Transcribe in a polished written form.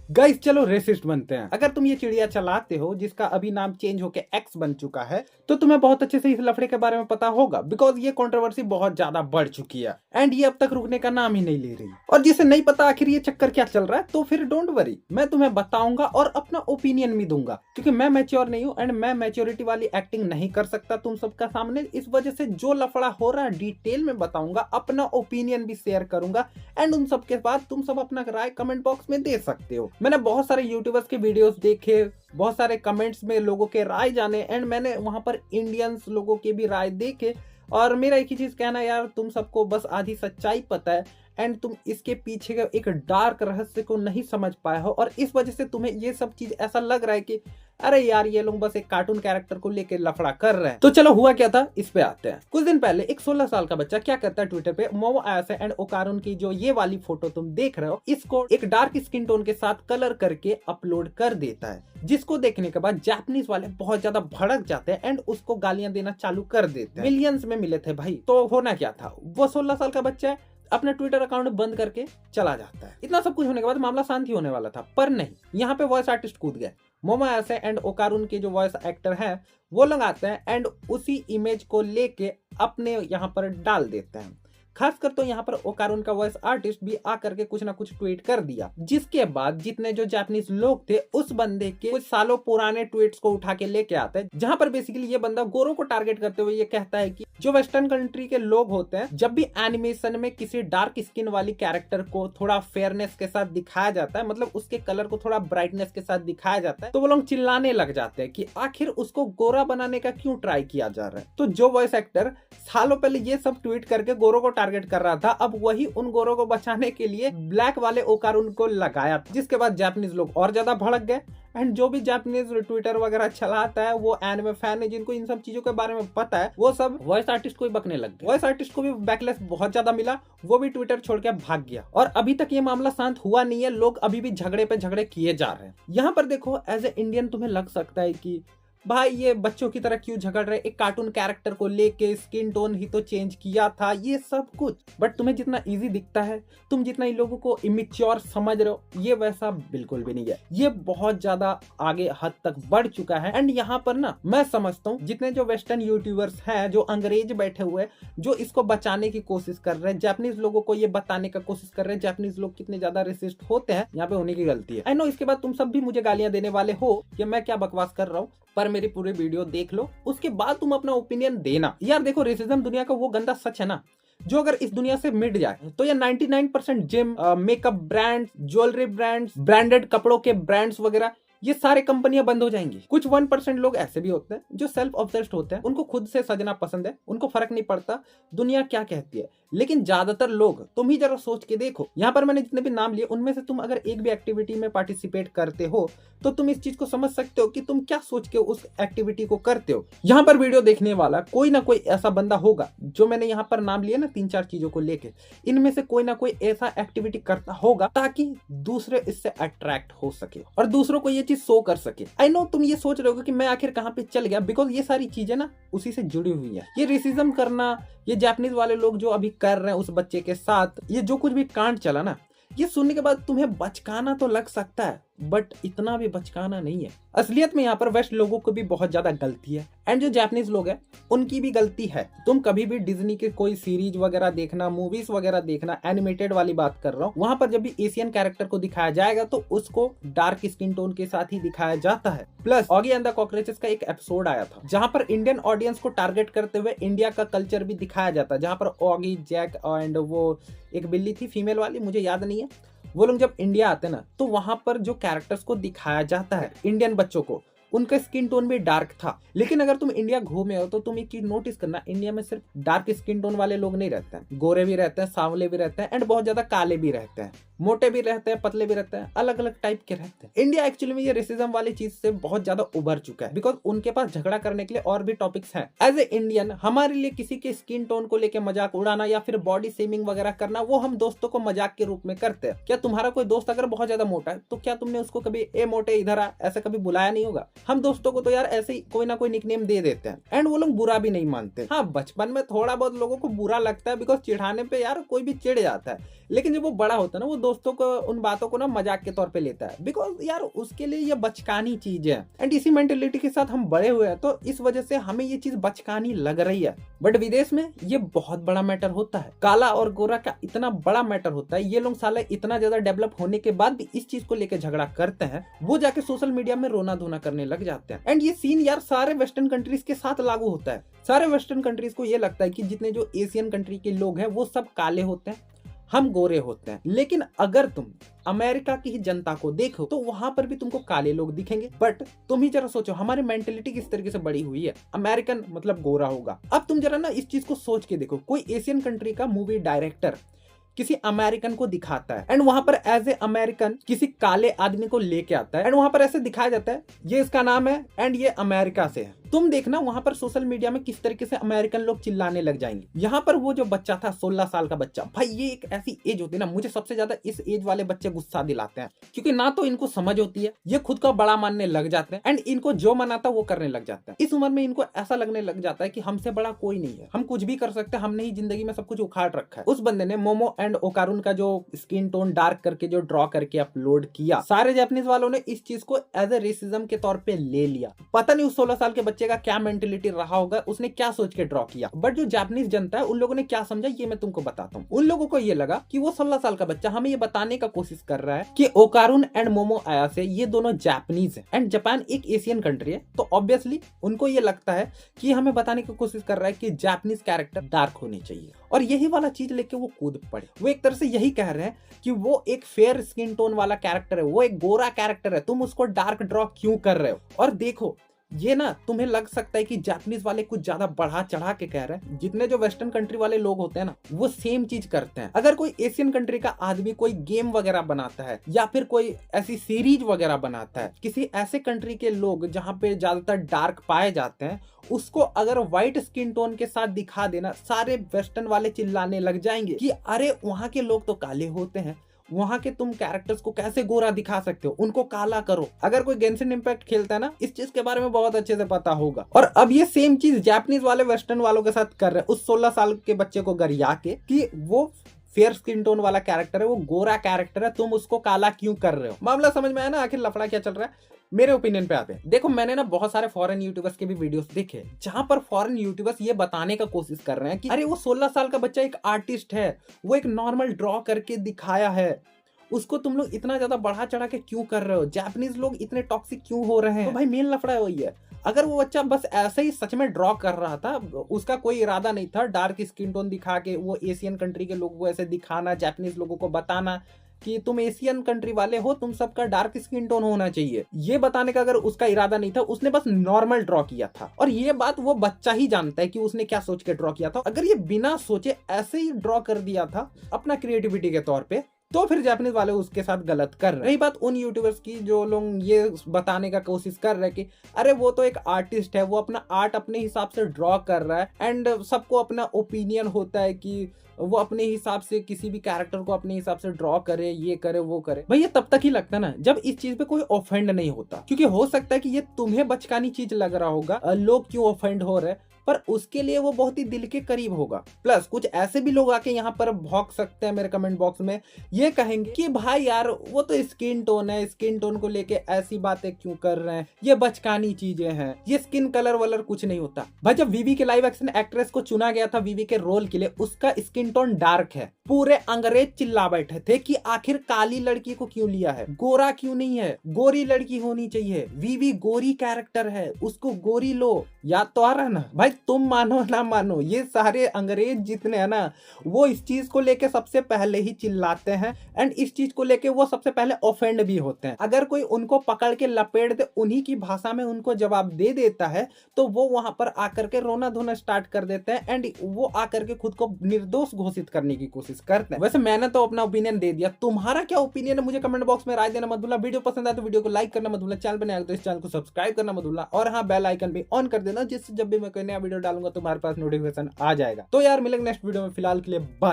Guys चलो resist बनते हैं। अगर तुम ये चिड़िया चलाते हो जिसका अभी नाम चेंज होके एक्स बन चुका है, तो तुम्हें बहुत अच्छे से इस लफड़े के बारे में पता होगा, बिकॉज ये कंट्रोवर्सी बहुत ज्यादा बढ़ चुकी है एंड ये अब तक रुकने का नाम ही नहीं ले रही। और जिसे नहीं पता आखिर ये चक्कर क्या चल रहा है, तो फिर डोंट वरी, मैं तुम्हें बताऊंगा और अपना ओपिनियन भी दूंगा, क्योंकि मैं मैच्योर नहीं हूँ एंड मैं मैच्योरिटी वाली एक्टिंग नहीं कर सकता तुम सबका सामने। इस वजह से जो लफड़ा हो रहा है डिटेल में बताऊंगा, अपना ओपिनियन भी शेयर करूंगा एंड उन सब के बाद तुम सब अपना राय कमेंट बॉक्स में दे सकते हो। मैंने बहुत सारे यूट्यूबर्स के वीडियोस देखे, बहुत सारे कमेंट्स में लोगों के राय जाने एंड मैंने वहां पर इंडियंस लोगों के भी राय देखे। और मेरा एक ही चीज कहना यार, तुम सबको बस आधी सच्चाई पता है एंड तुम इसके पीछे का एक डार्क रहस्य को नहीं समझ पाए हो, और इस वजह से तुम्हें ये सब चीज ऐसा लग रहा है कि अरे यार ये लोग बस एक कार्टून कैरेक्टर को लेके लफड़ा कर रहे हैं। तो चलो हुआ क्या था इस पे आते हैं। कुछ दिन पहले एक 16 साल का बच्चा क्या करता है, ट्विटर पे मोमो आयासे एंड ओकारुन की जो ये वाली फोटो तुम देख रहे हो, इसको एक डार्क स्किन टोन के साथ कलर करके अपलोड कर देता है, जिसको देखने के बाद जापानीज वाले बहुत ज्यादा भड़क जाते हैं एंड उसको गालियां देना चालू कर देते हैं। मिलियंस में मिले थे भाई। तो होना क्या था, वो 16 साल का बच्चा है, अपना ट्विटर अकाउंट बंद करके चला जाता है। इतना सब कुछ होने के बाद मामला शांति होने वाला था, पर नहीं, यहाँ पे वॉइस आर्टिस्ट कूद गए। मोमो आयासे एंड ओकारुन के जो वॉइस एक्टर हैं वो लोग आते हैं एंड उसी इमेज को लेके अपने यहाँ पर डाल देते हैं। खासकर तो यहाँ पर ओकारुन का वॉइस आर्टिस्ट भी आकर के कुछ ना कुछ ट्वीट कर दिया, जिसके बाद जितने जो जापानीज लोग थे उस बंदे के कुछ सालों पुराने ट्वीट्स को उठा के लेके आते हैं, जहां पर बेसिकली ये बंदा गोरों को टारगेट करते हुए ये कहता है कि जो वेस्टर्न कंट्री के लोग होते हैं, जब भी एनिमेशन में किसी डार्क स्किन वाली कैरेक्टर को थोड़ा फेयरनेस के साथ दिखाया जाता है, मतलब उसके कलर को थोड़ा ब्राइटनेस के साथ दिखाया जाता है, तो वो लोग चिल्लाने लग जाते हैं कि आखिर उसको गोरा बनाने का क्यों ट्राई किया जा रहा है। तो जो वॉइस एक्टर सालों पहले ये सब ट्वीट करके गोरों को टारगेट कर रहा था, अब वही उन गोरों को बचाने के लिए ब्लैक वाले ओकारुन को लगाया था, जिसके बाद जापानीज लोग और ज्यादा भड़क गए एंड जो भी जापानीज ट्विटर वगैरह चलाता है वो एनिमे फैन है, जिनको इन सब चीजों के बारे में पता है, वो सब वॉइस आर्टिस्ट को ही बकने लग गए। वॉइस आर्टिस्ट को भी बैकलैश बहुत ज्यादा मिला, वो भी ट्विटर छोड़ के भाग गया और अभी तक ये मामला शांत हुआ नहीं है। लोग अभी भी झगड़े पे झगड़े किए जा रहे हैं। यहाँ पर देखो, एज ए इंडियन तुम्हें लग सकता है कि भाई ये बच्चों की तरह क्यों झगड़ रहे, एक कार्टून कैरेक्टर को लेके स्किन टोन ही तो चेंज किया था, ये सब कुछ। बट तुम्हें जितना इजी दिखता है, तुम जितना इन लोगों को इमेच्योर समझ रहे हो, ये वैसा बिल्कुल भी नहीं है। ये बहुत ज्यादा आगे हद तक बढ़ चुका है एंड यहाँ पर ना मैं समझता हूँ जितने जो वेस्टर्न यूट्यूबर्स हैं, जो अंग्रेज बैठे हुए, जो इसको बचाने की कोशिश कर रहे हैं, जापानीज लोगों को ये बताने का कोशिश कर रहे हैं जापानीज लोग कितने ज्यादा रेसिस्ट होते हैं, यहाँ पे उन्हीं की गलती है। आई नो इसके बाद तुम सब भी मुझे गालियां देने वाले हो कि मैं क्या बकवास कर रहा हूँ, पर मेरी पूरी वीडियो देख लो, उसके बाद तुम अपना ओपिनियन देना। यार देखो, रेसिज्म दुनिया का वो गंदा सच है ना, जो अगर इस दुनिया से मिट जाए तो ये 99% gym, makeup brands, jewellery brands, branded कपड़ों के ब्रांड्स वगैरह, ये सारे कंपनियां बंद हो जाएंगी। कुछ 1% लोग ऐसे भी होते हैं जो सेल्फ ऑब्सेस्ड होते हैं, उनको खुद से सजना पसंद है, उनको फर्क नहीं पड़ता दुनिया क्या कहती है। लेकिन ज्यादातर लोग, तुम ही जरा सोच के देखो, यहाँ पर मैंने जितने भी नाम लिए उनमें से तुम अगर एक भी एक्टिविटी में पार्टिसिपेट करते हो तो तुम इस चीज को समझ सकते हो कि तुम क्या सोच के उस एक्टिविटी को करते हो। यहाँ पर वीडियो देखने वाला कोई ना कोई ऐसा बंदा होगा, जो मैंने यहाँ पर नाम लिया ना 3-4 चीजों को लेके, इनमें से कोई ना कोई ऐसा एक्टिविटी करता होगा ताकि दूसरे इससे अट्रैक्ट हो सके और दूसरों को ये चीज शो कर सके। आई नो तुम ये सोच रहे हो कि मैं आखिर कहाँ पे चल गया, बिकॉज ये सारी चीजें ना उसी से जुड़ी हुई है। ये रेसिज्म करना, ये जापानीज वाले लोग जो अभी कर रहे हैं उस बच्चे के साथ, ये जो कुछ भी कांड चला ना, ये सुनने के बाद तुम्हें बचकाना तो लग सकता है, बट इतना भी बचकाना नहीं है। असलियत में यहाँ पर वेस्ट लोगों को भी बहुत ज्यादा गलती है एंड जो जापानीज लोग हैं उनकी भी गलती है। तुम कभी भी डिज्नी के कोई सीरीज वगैरह देखना, मूवीज वगैरह देखना, एनिमेटेड वाली बात कर रहा हूँ, वहां पर जब भी एशियन कैरेक्टर को दिखाया जाएगा तो उसको डार्क स्किन टोन के साथ ही दिखाया जाता है। Plus Oggy and the cockroaches का एक एपिसोड आया था जहां पर इंडियन ऑडियंस को टारगेट करते हुए इंडिया का कल्चर भी दिखाया जाता है, जहां पर ऑगी, जैक एंड वो एक बिल्ली थी फीमेल वाली, मुझे याद नहीं है, वो लोग जब इंडिया आते ना तो वहां पर जो कैरेक्टर्स को दिखाया जाता है इंडियन बच्चों को, उनका स्किन टोन भी डार्क था। लेकिन अगर तुम इंडिया घूमे हो तो तुम एक चीज नोटिस करना, इंडिया में सिर्फ डार्क स्किन टोन वाले लोग नहीं रहते हैं, गोरे भी रहते हैं, सांवले भी रहते हैं एंड बहुत ज्यादा काले भी रहते हैं, मोटे भी रहते हैं, पतले भी रहते हैं, अलग अलग टाइप के रहते हैं। इंडिया एक्चुअली में ये रेसिज्म वाली चीज से बहुत ज्यादा उभर चुका है, बिकॉज उनके पास झगड़ा करने के लिए और भी टॉपिक्स हैं। एज ए इंडियन हमारे लिए किसी के स्किन टोन को लेकर मजाक उड़ाना या फिर बॉडी शेमिंग वगैरह करना, वो हम दोस्तों को मजाक के रूप में करते हैं। क्या तुम्हारा कोई दोस्त अगर बहुत ज्यादा मोटा है तो क्या तुमने उसको कभी ए मोटे इधर आ ऐसा कभी बुलाया नहीं होगा? हम दोस्तों को तो यार ऐसे ही कोई ना कोई निकनेम दे देते हैं एंड वो लोग बुरा भी नहीं मानते। हाँ, बचपन में थोड़ा बहुत लोगों को बुरा लगता है, बिकॉज चिढ़ाने पे यार कोई भी चिढ़ जाता है, लेकिन जब वो बड़ा होता है ना, वो दोस्तों को उन बातों को ना मजाक के तौर पे लेता है, बिकॉज यार उसके लिए ये बचकानी चीज है। एंड इसी मेंटेलिटी के साथ हम बड़े हुए हैं, तो इस वजह से हमें ये चीज बचकानी लग रही है। बट विदेश में ये बहुत बड़ा मैटर होता है, काला और गोरा का इतना बड़ा मैटर होता है। ये लोग साले इतना ज्यादा डेवलप होने के बाद भी इस चीज को लेकर झगड़ा करते हैं, वो जाके सोशल मीडिया में रोना धोना करने लग जाते हैं। एंड ये सीन यार सारे वेस्टर्न कंट्रीज के साथ लागू होता है। सारे वेस्टर्न कंट्रीज को ये लगता है कि जितने जो एशियन कंट्री के लोग हैं वो सब काले होते हैं, हम गोरे होते हैं। लेकिन अगर तुम अमेरिका की ही जनता को देखो तो वहां पर भी तुमको काले लोग दिखेंगे। बट तुम ही जरा सोचो हमारी मेंटेलिटी किस तरीके से बड़ी हुई है, अमेरिकन मतलब गोरा होगा। अब तुम जरा ना इस चीज को सोच के देखो, कोई एशियन कंट्री का मूवी डायरेक्टर किसी अमेरिकन को दिखाता है एंड वहां पर एज ए अमेरिकन किसी काले आदमी को लेके आता है एंड वहां पर ऐसे दिखाया जाता है ये इसका नाम है एंड ये अमेरिका से है। तुम देखना वहां पर सोशल मीडिया में किस तरीके से अमेरिकन लोग चिल्लाने लग जाएंगे। यहाँ पर वो जो बच्चा था 16 साल का बच्चा, भाई ये एक ऐसी एज होती है ना, मुझे सबसे ज्यादा इस एज वाले बच्चे गुस्सा दिलाते हैं, क्योंकि ना तो इनको समझ होती है, ये खुद का बड़ा मानने लग जाते हैं एंड इनको जो मनाता वो करने लग जाते हैं। इस उम्र में इनको ऐसा लगने लग जाता है कि हमसे बड़ा कोई नहीं है, हम कुछ भी कर सकते हैं, हमने ही जिंदगी में सब कुछ उखाड़ रखा है। उस बंदे ने मोमो एंड ओकारुन का जो स्किन टोन डार्क करके जो ड्रॉ करके अपलोड किया, सारे जापानीज वालों ने इस चीज को एज ए रेसिज्म के तौर पे ले लिया। पता नहीं उस 16 साल के बच्चे का क्या मेंटेलिटी रहा होगा, उसने क्या सोच के ड्रॉ किया। बट जो जापानीज जनता है उन लोगों ने क्या समझा ये मैं तुमको बताता हूँ। उन लोगों को ये लगा कि वो 16 साल का बच्चा हमें ये बताने का कोशिश कर रहा है कि ओकारुन एंड मोमो अयासे ये दोनों जापानीज है एंड जापान एक एशियन कंट्री है, तो ऑब्वियसली उनको ये लगता है कि हमें बताने की कोशिश कर रहा है कि जापानीज कैरेक्टर डार्क होने चाहिए। और यही वाला चीज लेके वो कूद पड़े। वो एक तरह से यही कह रहे हैं कि वो एक फेयर स्किन टोन वाला कैरेक्टर है, वो एक गोरा कैरेक्टर है, तुम उसको डार्क ड्रॉ क्यों कर रहे हो। और देखो ये ना तुम्हें लग सकता है कि जापानीज वाले कुछ ज्यादा बढ़ा चढ़ा के कह रहे हैं, जितने जो वेस्टर्न कंट्री वाले लोग होते हैं ना वो सेम चीज करते हैं। अगर कोई एशियन कंट्री का आदमी कोई गेम वगैरह बनाता है या फिर कोई ऐसी सीरीज वगैरह बनाता है, किसी ऐसे कंट्री के लोग जहां पे ज्यादातर डार्क पाए जाते हैं, उसको अगर व्हाइट स्किन टोन के साथ दिखा देना, सारे वेस्टर्न वाले चिल्लाने लग जाएंगे कि अरे वहां के लोग तो काले होते हैं, वहां के तुम कैरेक्टर्स को कैसे गोरा दिखा सकते हो, उनको काला करो। अगर कोई गेंशिन इंपैक्ट खेलता है ना, इस चीज के बारे में बहुत अच्छे से पता होगा। और अब ये सेम चीज जापानीज वाले वेस्टर्न वालों के साथ कर रहे हैं, उस 16 साल के बच्चे को गरिया के कि वो फेयर स्किन टोन वाला कैरेक्टर है, वो गोरा कैरेक्टर है, तुम उसको काला क्यों कर रहे हो। मामला समझ में आया ना आखिर लफड़ा क्या चल रहा है। मेरे ओपिनियन पे आते हैं। देखो मैंने ना बहुत सारे फॉरेन यूट्यूबर्स के भी वीडियोस देखे जहां पर फॉरेन यूट्यूबर्स ये बताने का कोशिश कर रहे हैं कि अरे वो 16 साल का बच्चा एक आर्टिस्ट है, वो एक नॉर्मल ड्रॉ करके दिखाया है, उसको तुम लोग इतना ज्यादा बढ़ा चढ़ा के क्यों कर रहे हो, जापानीज लोग इतने टॉक्सिक क्यों हो रहे हैं। तो भाई मेन लफड़ा वही है। अगर वो बच्चा बस ऐसे ही सच में ड्रॉ कर रहा था, उसका कोई इरादा नहीं था डार्क स्किन टोन दिखा के वो एशियन कंट्री के लोगों को ऐसे दिखाना, जापानीज लोगों को बताना कि तुम एशियन कंट्री वाले हो, तुम सबका डार्क स्किन टोन होना चाहिए, ये बताने का अगर उसका इरादा नहीं था, उसने बस नॉर्मल ड्रॉ किया था। और ये बात वो बच्चा ही जानता है कि उसने क्या सोच के ड्रॉ किया था। अगर ये बिना सोचे ऐसे ही ड्रॉ कर दिया था अपना क्रिएटिविटी के तौर पे, तो फिर जापानीज वाले उसके साथ गलत कर रहे हैं। बात उन यूट्यूबर्स की जो लोग ये बताने का कोशिश कर रहे हैं कि अरे वो तो एक आर्टिस्ट है, वो अपना आर्ट अपने हिसाब से ड्रॉ कर रहा है एंड सबको अपना ओपिनियन होता है कि वो अपने हिसाब से किसी भी कैरेक्टर को अपने हिसाब से ड्रॉ करे, ये करे वो करे। भाई ये तब तक ही लगता है ना जब इस चीज पे कोई ऑफेंड नहीं होता, क्योंकि हो सकता है कि ये तुम्हें बचकानी चीज लग रहा होगा, लोग क्यों ऑफेंड हो रहे, पर उसके लिए वो बहुत ही दिल के करीब होगा। प्लस कुछ ऐसे भी लोग आके यहाँ पर भौंक सकते हैं मेरे कमेंट बॉक्स में, ये कहेंगे कि भाई यार वो तो स्किन टोन है, स्किन टोन को लेके ऐसी बातें क्यों कर रहे हैं, ये बचकानी चीजें हैं, ये स्किन कलर वलर कुछ नहीं होता। भाई जब वीवी के लाइव एक्शन एक्ट्रेस को चुना गया था वीवी के रोल के लिए, उसका स्किन टोन डार्क है, पूरे अंग्रेज चिल्ला बैठे थे कि आखिर काली लड़की को क्यों लिया है, गोरा क्यों नहीं है, गोरी लड़की होनी चाहिए, वीवी गोरी कैरेक्टर है, उसको गोरी लो। याद तो आ रहा है ना भाई, तुम मानो ना मानो ये सारे अंग्रेज जितने हैं ना, वो इस चीज को लेके सबसे पहले ही चिल्लाते हैं एंड इस चीज को लेके वो सबसे पहले ऑफेंड भी होते हैं। अगर कोई उनको पकड़ के लपेट दे, उन्हीं की भाषा में उनको जवाब दे देता है, तो वो वहां पर आकर के रोना धोना स्टार्ट कर देते हैं एंड वो आकर के खुद को निर्दोष घोषित करने की कोशिश करते हैं। वैसे मैंने तो अपना ओपिनियन दे दिया, तुम्हारा क्या ओपिनियन है मुझे कमेंट बॉक्स में राय देना मत भूलना। वीडियो पसंद आए तो वीडियो को लाइक करना मत भूलना, चैनल पर नया तो इस चैनल को सब्सक्राइब करना मत भूलना और हाँ बेल आइकन भी ऑन कर देना, जिससे जब भी मैं कोई नया वीडियो डालूंगा तुम्हारे पास नोटिफिकेशन आ जाएगा। तो यार मिलेंगे नेक्स्ट वीडियो में, फिलहाल के लिए बाय।